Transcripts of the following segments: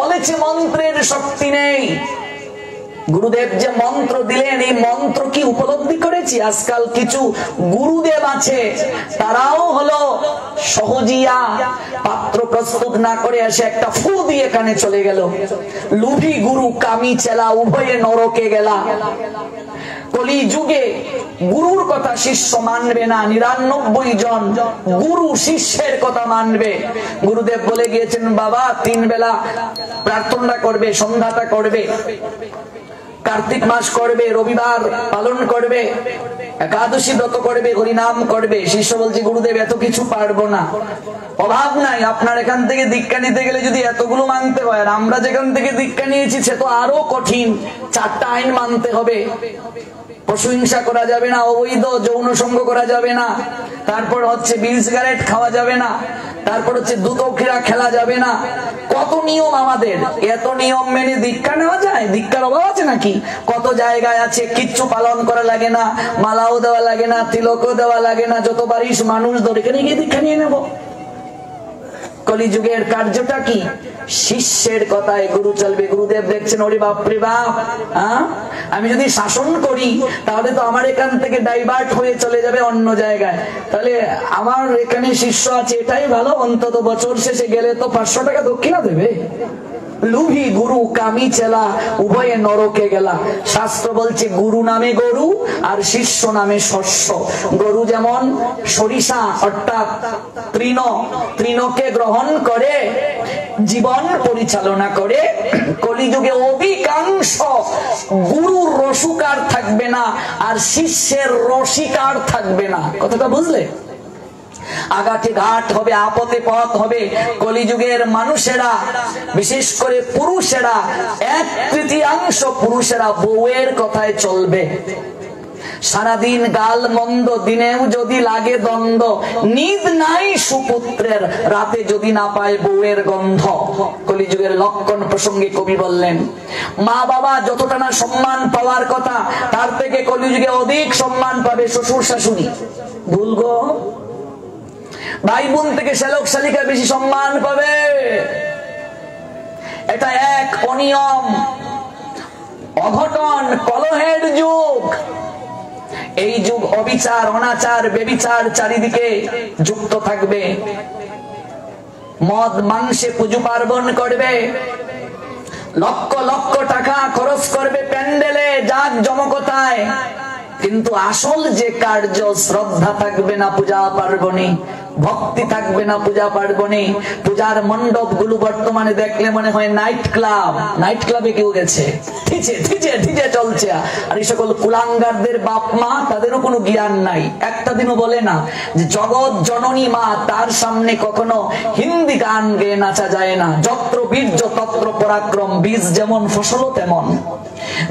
বলেছে মন্ত্রের শক্তি নেই। গুরুদেব যে মন্ত্র দিলেন, এই মন্ত্র কি উপলব্ধি করেছি? আজকাল কিছু গুরুদেব আছে, তারাও হলো সহজিয়া, পাত্র প্রস্তুত না করে এসে একটা ফু দিয়ে কানে চলে গেল। লুভি গুরু কামি চেলা উভয়ে নরকে গেলা। কলি যুগে গুরুর কথা শিষ্য মানবে না, ৯৯ জন গুরু শিষ্যের কথা মানবে। গুরুদেব বলে গিয়েছেন, বাবা ৩ বেলা প্রার্থনা করবে, সন্ধ্যাটা করবে, কার্তিক মাস করবে, রবিবার পালন করবে, একাদশী ব্রত করবে, হরিনাম করবে। শিষ্য বলছে, গুরুদেব এত কিছু পারবো না। অভাব নাই, আপনার এখান থেকে দীক্ষা নিতে গেলে যদি এতগুলো মানতে হয়, আর আমরা যেখান থেকে দীক্ষা নিয়েছি সে তো আরো কঠিন। 4টা আইন মানতে হবে। পশু হিংসা করা যাবে না, অবৈধ যৌন সঙ্গ করা যাবে না, তারপর হচ্ছে বিড়ি সিগারেট খাওয়া যাবে না, তারপর হচ্ছে দুতক্ষীরা খেলা যাবে না। কত নিয়ম আমাদের, এত নিয়ম মেনে দীক্ষা নেওয়া যায়? দীক্ষার অভাব আছে নাকি? কত জায়গায় আছে কিচ্ছু পালন করা লাগে না, মালাও দেওয়া লাগে না, তিলকও দেওয়া লাগে না, যত পারিস মানুষ ধরে এখানে গিয়ে দীক্ষা নিয়ে নেবো। কলিযুগের কার্যটা কি? শিষ্যের কথায় গুরু চলবে। গুরুদেব দেখছেন, ওরে বাপরে বাপ, আমি যদি শাসন করি তাহলে তো আমার এখান থেকে ডাইভার্ট হয়ে চলে যাবে অন্য জায়গায়। তাহলে আমার এখানে শিষ্য আছে, এটাই ভালো, অন্তত বছর শেষে গেলে তো 500 টাকা দক্ষিণা দেবে। লুভি গুরু কামি চেলা উভয়ে নরকে গেলা। শাস্ত্র বলছে, গুরু নামে গরু আর শিষ্য নামে শস্য। গরু যেমন সরিষা অর্থাৎ তৃণকে গ্রহণ করে জীবন পরিচালনা করে, কলিযুগে অধিকাংশ গুরুর রসুকার থাকবে না আর শিষ্যের রসিকার থাকবে না। কথাটা বুঝলে? আগাতে ঘাট হবে, আপদে পথ হবে। কলিযুগের মানুষেরা, বিশেষ করে পুরুষেরা, 1/3 পুরুষেরা বউয়ের কথায় চলবে। সারাদিন গাল মন্দ, দিনেও যদি লাগে দ্বন্দ্ব, নিদ নাই সুপুত্রের, রাতে যদি না পায় বউয়ের গন্ধ। কলিযুগের লক্ষণ প্রসঙ্গে কবি বললেন, মা বাবা যতটা না সম্মান পাওয়ার কথা, তার থেকে কলিযুগে অধিক সম্মান পাবে শ্বশুর শাশুড়ি। ভুল গো? ভাই বোন থেকে শ্যালক শালিকা বেশি সম্মান পাবে। এটা এক অনিয়ম, অঘটন, কলহের যুগ। এই যুগ অবিচার, অনাচার, বেবিচার চারিদিকে যুক্ত থাকবে। মদ মাংসে পুজো পার্বণ করবে, লক্ষ লক্ষ টাকা খরচ করবে প্যান্ডেলে, জাক জমকতায়, কিন্তু আসল যে কার্য, শ্রদ্ধা থাকবে না পূজা পার্বণে, ভক্তি থাকবে না পূজা পার্বণে। পূজার মণ্ডপ গুলো বর্তমানে দেখলে মনে হয় নাইট ক্লাব। নাইট ক্লাবে কেউ গেছে, ঠিচে চলছে। আর এই সকল কুলাঙ্গারদের বাপ মা, তাদেরও কোনো জ্ঞান নাই। একটা দিনও বলে না যে জগৎ জননী মা, তার সামনে কখনো হিন্দি গান গেয়ে নাচা যায় না। যত্র বীর্য তত্র পরাক্রম, বীজ যেমন ফসলও তেমন।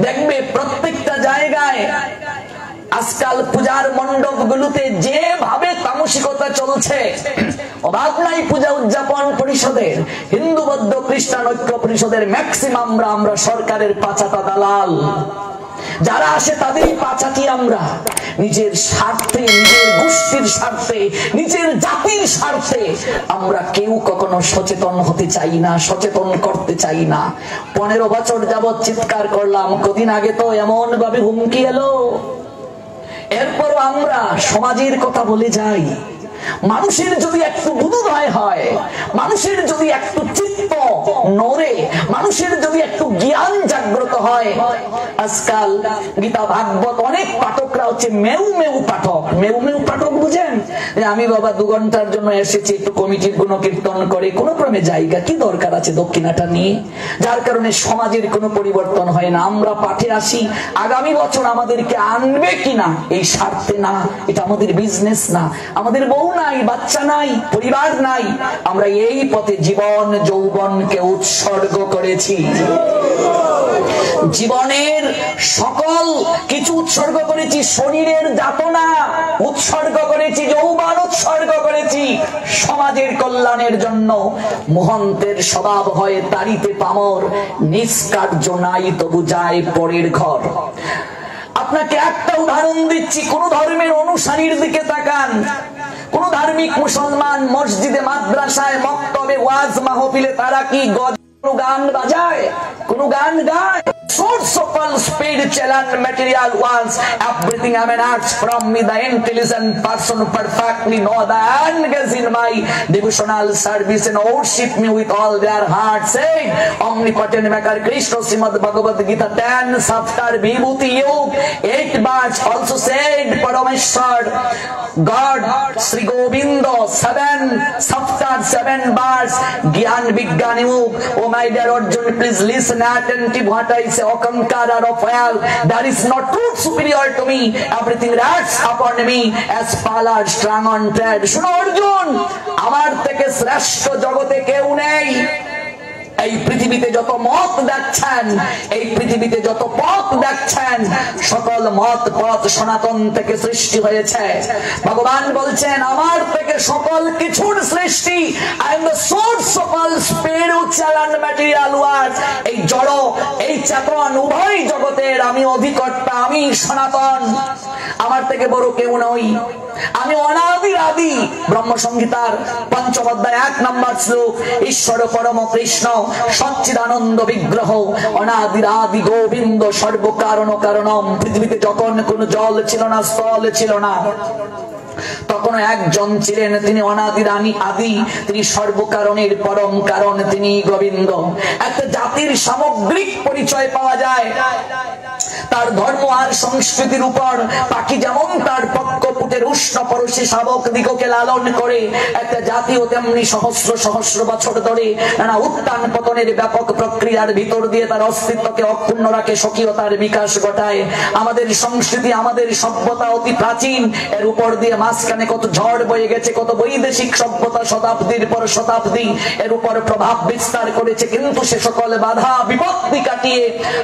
দেখবে প্রত্যেকটা জায়গায় আজকাল পূজার মণ্ডপ গুলোতে যেভাবে তামসিকতা চলছে, অভাব নাই পূজা উদযাপন পরিষদের, হিন্দু বৌদ্ধ খ্রিস্টান ঐক্য পরিষদের ম্যাক্সিমাম আমরা সরকারের পাচাটা দালাল। যারা আসে তাদেরই পাচাটি আমরা। নিজের স্বার্থে, নিজের গোষ্ঠীর স্বার্থে, নিজের জাতির স্বার্থে আমরা কেউ কখনো সচেতন হতে চাই না, সচেতন করতে চাই না। 15 বছর যাবৎ চিৎকার করলাম, কদিন আগে তো এমন ভাবে হুমকি এলো। এরপর আমরা সমাজের কথা বলে যাই। মানুষের যদি একটু বুদ্ধোদয় হয়, মানুষের যদি একটু চিত্ত নড়ে, মানুষের যদি একটু জ্ঞান জাগ্রত হয়। আজকাল গীতা ভাগবত অনেক পাঠকরা হচ্ছে মেউ মেউ পাঠক। মেউ মেউ পাঠক বুঝেন? যে আমি বাবা 2 ঘন্টার জন্য এসেছি, একটু কমিটির গুণকীর্তন করে কোনো ক্রমে জায়গা কি দরকার আছে দক্ষিণাটা নিয়ে, যার কারণে সমাজের কোনো পরিবর্তন হয় না। আমরা পাঠে আসি আগামী বছর আমাদেরকে আনবে কিনা এই স্বার্থে না, এটা আমাদের বিজনেস না। আমাদের বউ নাই, বাচ্চা নাই, পরিবার নাই, আমরা এই পথে জীবন যৌবনকে উৎসর্গ করেছি। জীবনের সকল কিছু উৎসর্গ করেছি, শরীরের যাতনা উৎসর্গ করেছি, যৌবন উৎসর্গ করেছি সমাজের কল্যাণের জন্য। মোহন্তের স্বভাব হয় তাড়িতে পামর, নিষ্কার্য নাই তবু যায় পরের ঘর। আপনাকে একটা উদাহরণ দিচ্ছি, কোন ধর্মের অনুসারীর দিকে তাকান। কোন ধার্মিক মুসলমান মসজিদে, মাদ্রাসায়, মক্তবে, ওয়াজ মাহফিলে তারা কি গজ কোনো গান বাজায়, কোনো গান গায়। Source of all spiritual and material ones, everything emanates from me. The intelligent person perfectly know the engage in my devotional service and worship me with all their heart. Say, omnipotent maker Krishna, Srimad Bhagavad Gita 10 chapter Vibhuti Yog 8 verse also said, Parameshwar God Sri Govinda 7 chapter 7 verse Gyan Vigyan Yog. Oh my dear Arjun, please listen attentive what I say. O conqueror of hell, there is no truth superior to me. Everything rests upon me as Pala strung on thread. Shuno Arjun, আমার থেকে শ্রেষ্ঠ জগতে কেউ নেই। এই পৃথিবীতে যত মত দেখছেন, এই পৃথিবীতে যত পথ দেখছেন, সকল মত পথ সনাতন থেকে সৃষ্টি হয়েছে। ভগবান বলছেন আমার থেকে সকল কিছুর সৃষ্টি। I am the source of all spiritual and material world. এই জড় এই চেতন উভয় জগতের আমি অধিকর্তা, আমি সনাতন, আমার থেকে বড় কেউ নই। আমি অনাদি আদি। ব্রহ্ম সংহিতার পঞ্চম অধ্যায় 1 নম্বর শ্লোক, ঈশ্বর পরম কৃষ্ণ সচ্চিদানন্দ বিগ্রহ অনাদি আদি গোবিন্দ সর্বকারণ কারণম। পৃথিবীতে যখন কোন জল ছিল না, স্থল ছিল না, তখন একজন ছিলেন, তিনি অনাদি আদি, তিনি সর্বকারণের পরম কারণ, তিনি গোবিন্দ। একটা জাতির সামগ্রিক পরিচয় পাওয়া যায় তার ধর্ম আর সংস্কৃতির উপর। পাখি যেমন তার পক্ষপুটের উষ্ণ পরশী শাবক দিগকে লালন করে, একটা জাতিও তেমনি সহস্র সহস্র বছর ধরে নানা উত্থান পতনের ব্যাপক প্রক্রিয়ার ভিতর দিয়ে তার অস্তিত্বকে অক্ষুণ্ণ রাখে, স্বকীয়তার বিকাশ ঘটায়। আমাদের সংস্কৃতি, আমাদের সভ্যতা অতি প্রাচীন, এর উপর দিয়ে মাঝখানে কত ঝড় বয়ে গেছে, কত বৈদেশিক সভ্যতা শতাব্দীর পর শতাব্দী এর উপর প্রভাব বিস্তার করেছে, কিন্তু সে সকল বাধা বিপত্তি কাটিয়ে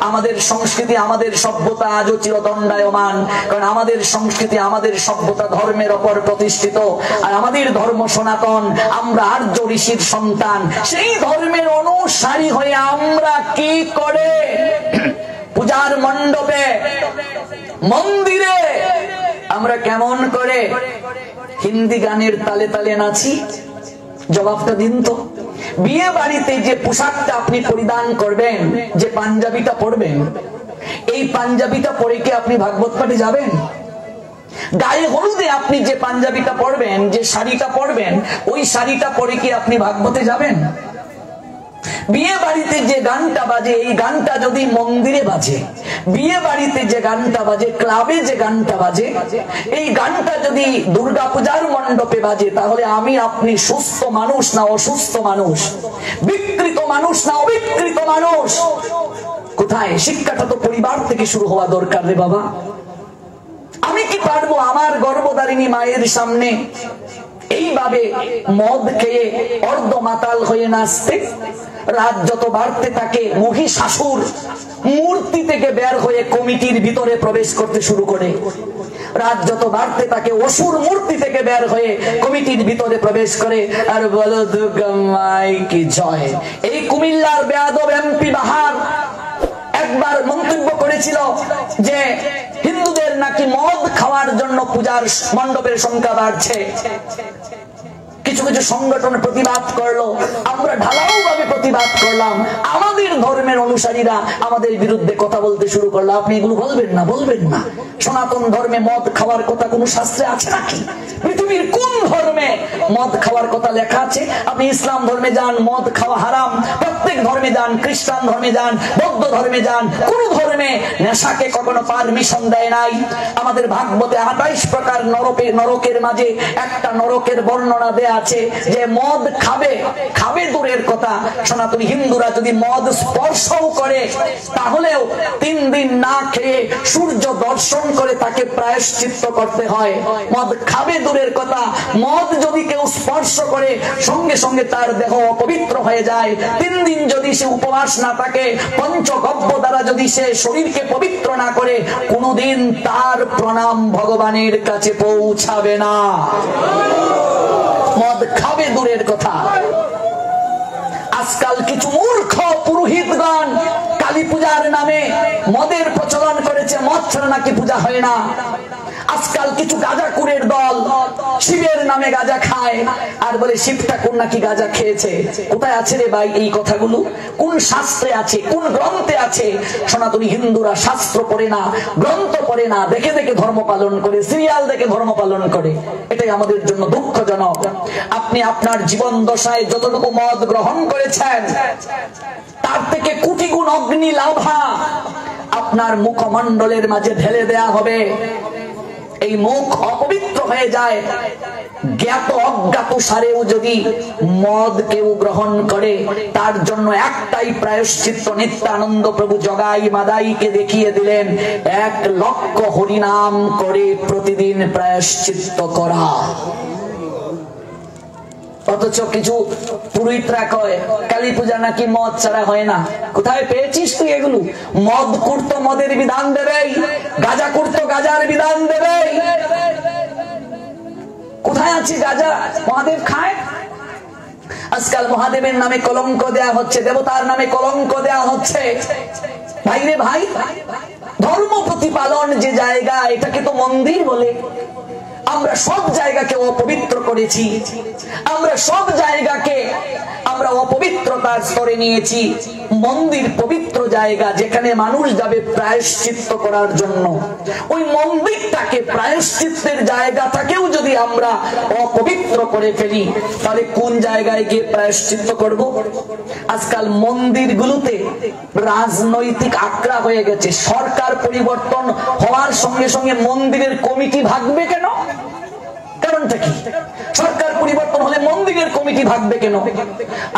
আমাদের সংস্কৃতি, আমাদের সভ্যতা আজও চিরদণ্ডায়মান। কারণ আমাদের সংস্কৃতি, আমাদের সভ্যতা ধর্মের উপর প্রতিষ্ঠিত, আর আমাদের ধর্ম সনাতন। আমরা আর্য ঋষির সন্তান, সেই ধর্মের অনুসারী হয়ে আমরা কি করে পূজার মণ্ডপে, মন্দিরে আমরা কেমন করে হিন্দি গানের তালে তালে নাচি? জবাবটা দিন তো। বিয়ে বাড়িতে যে পোশাকটা আপনি পরিধান করবেন, যে পাঞ্জাবিটা পরবেন, এই পাঞ্জাবিটা পরে কি আপনি ভাগবত পাঠে যাবেন? গায়ে হলুদে আপনি যে পাঞ্জাবিটা পরবেন, যে শাড়িটা পরবেন, ওই শাড়িটা পরে কি আপনি ভাগবতে যাবেন? বিয়ে বাড়িতে যে গানটা বাজে, এই গানটা যদি মন্দিরে বাজে, বিয়ে বাড়িতে যে গানটা বাজে, ক্লাবে যে গানটা বাজে, এই গানটা যদি দুর্গা পূজার মণ্ডপে বাজে, তাহলে আমি আপনি সুস্থ মানুষ না অসুস্থ মানুষ, বিকৃত মানুষ না অবিকৃত মানুষ? কোথায়? শিক্ষাটা তো পরিবার থেকে শুরু হওয়া দরকার রে বাবা। আমি কি পারবো আমার গর্ভধারিণী মায়ের সামনে এইভাবে মদ খেয়ে অর্ধ মাতাল হয়ে নাচতে? রাত যত বাড়তে থাকে মহিষাসুর মূর্তি থেকে বের হয়ে কমিটির ভিতরে প্রবেশ করতে শুরু করে। রাত যত বাড়তে থাকে অসুর মূর্তি থেকে বের হয়ে কমিটির ভিতরে প্রবেশ করে আর বলো দুর্গা মাই কি জয়। এই কুমিল্লার বেয়াদব এমপি বাহার একবার মন্তব্য করেছিল যে হিন্দুদের নাকি মদ খাওয়ার জন্য পূজার মণ্ডপের সংখ্যা বাড়ছে। কিছু কিছু সংগঠন প্রতিবাদ করলো, আমরা ঢালাও ভাবে প্রতিবাদ করলাম, আমাদের ধর্মের অনুসারীরা আমাদের বিরুদ্ধে কথা বলতে শুরু করলো। আপনি এগুলো বলবেন না, বলবেন না। সনাতন ধর্মে মদ খাওয়ার কথা কোন শাস্ত্রে আছে নাকি? পৃথিবীর কোন ধর্মে মদ খাওয়ার কথা লেখা আছে? আপনি ইসলাম ধর্মে যান, মদ খাওয়া হারাম। প্রত্যেক ধর্মে যান, খ্রিস্টান ধর্মে যান, বৌদ্ধ ধর্মে যান, কোন ধর্মে নেশাকে কখনো পারমিশন দেয় নাই। আমাদের ভাগবতে 28 প্রকার নরকের মাঝে একটা নরকের বর্ণনা দেয়া আছে যে মদ খাবে, খাবে দূরের কথা, সনাতনী হিন্দুরা যদি মদ স্পর্শও করে তাহলেও 3 দিন না খেয়ে সূর্য দর্শন করে তাকে প্রায়শ্চিত্ত করতে হয়। মদ খাবে দূরের কথা, মদ যদি কেউ স্পর্শ করে সঙ্গে সঙ্গে তার দেহ অপবিত্র হয়ে যায়। 3 দিন যদি সে উপবাস না থাকে, পঞ্চগব্য দ্বারা যদি সে শরীরকে পবিত্র না করে, কোনদিন তার প্রণাম ভগবানের কাছে পৌঁছাবে না। মদ খাবে দূরের কথা। আজকাল কিছু মূর্খ পুরোহিতগণ কালী পূজার নামে মদের প্রচলন করেছে। মদ ছাড়া নাকি পূজা হয় না। আজকাল কিছু গাঁজাখুরের দল শিবের নামে গাঁজা খায় আর বলে শিব ঠাকুর নাকি গাঁজা খেয়েছে। কোথায় আছে রে ভাই এই কথাগুলো? কোন শাস্ত্রে আছে, কোন গ্রন্থে আছে? সনাতনী হিন্দুরা শাস্ত্র পড়ে না, গ্রন্থ পড়ে না, দেখে দেখে ধর্ম পালন করে, সিরিয়াল দেখে ধর্ম পালন করে। এটাই আমাদের জন্য দুঃখজনক। আপনি আপনার জীবন দশায় যতটুকু মদ গ্রহণ করেছেন তার থেকে কোটি গুণ অগ্নি লাভা আপনার মুখমণ্ডলের মাঝে ঢেলে দেয়া হবে। এই মুখ অপবিত্র হয়ে যায়। জ্ঞাত অজ্ঞাত সারেও যদি মদ কেউ গ্রহণ করে তার জন্য একটাই প্রায়শ্চিত্ত। নিত্যানন্দ প্রভু জগাই মাদাইকে দেখিয়ে দিলেন 1 লক্ষ হরিনাম করে প্রতিদিন প্রায়শ্চিত্ত করা। অথচ কিছু পুরোহিতরা কয় কালী পূজা নাকি মদ ছাড়া হয় না। কোথায় পেয়েছিস তুই এগুলো? মদ কুর্ত মদের বিধান দেবে, গাঁজা কুর্ত গাঁজার বিধান দেবে। কোথায় আছে গাঁজা? মহাদেব খায়। আজকাল মহাদেবের নামে কলঙ্ক দেয়া হচ্ছে, দেবতার নামে কলঙ্ক দেয়া হচ্ছে। ভাই রে ভাই, ধর্ম প্রতিপালন যে জায়গা এটাকে তো মন্দির বলে। আমরা সব জায়গাকে অপবিত্র করেছি, আমরা সব জায়গাকে আমরা অপবিত্রতার স্তরে নিয়েছি। মন্দির পবিত্র জায়গা, যেখানে মানুষ যাবে প্রায়শ্চিত্ত করার জন্য। ওই মন্দিরটাকে, প্রায়শ্চিত্তের জায়গাটাকেও যদি আমরা অপবিত্র করে ফেলি তাহলে কোন জায়গায় গিয়ে প্রায়শ্চিত্ত করব? আজকাল মন্দিরগুলোতে রাজনৈতিক আখড়া হয়ে গেছে। সরকার পরিবর্তন হওয়ার সঙ্গে সঙ্গে মন্দিরের কমিটি ভাগবে কেন? কারণটা কি? সরকার পরিবর্তন হলে মন্দিরের কমিটি ভাগবে কেন?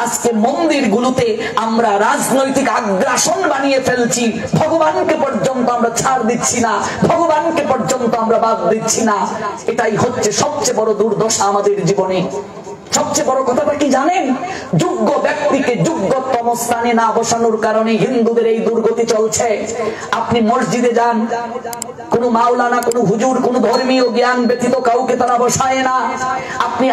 আজকে মন্দিরগুলোতে আমরা রাজনৈতিক আগ্রাসন বানিয়ে ফেলছি। ভগবানকে পর্যন্ত আমরা ছাড় দিচ্ছি না, ভগবানকে পর্যন্ত আমরা বাদ দিচ্ছি না। এটাই হচ্ছে সবচেয়ে বড় দুর্দশা আমাদের জীবনে। সবচেয়ে বড় কথাটা কি জানেন? যোগ্য ব্যক্তিকে যোগ্যতম স্থানে না বসানোর কারণে হিন্দুদের এই দুর্গতি চলছে। আপনি মসজিদে যান, কোন মাওলানা, কোন হুজুর, কোন ধর্মীয় জ্ঞান ব্যতীত কাউকে তারা বসায় না। আপনি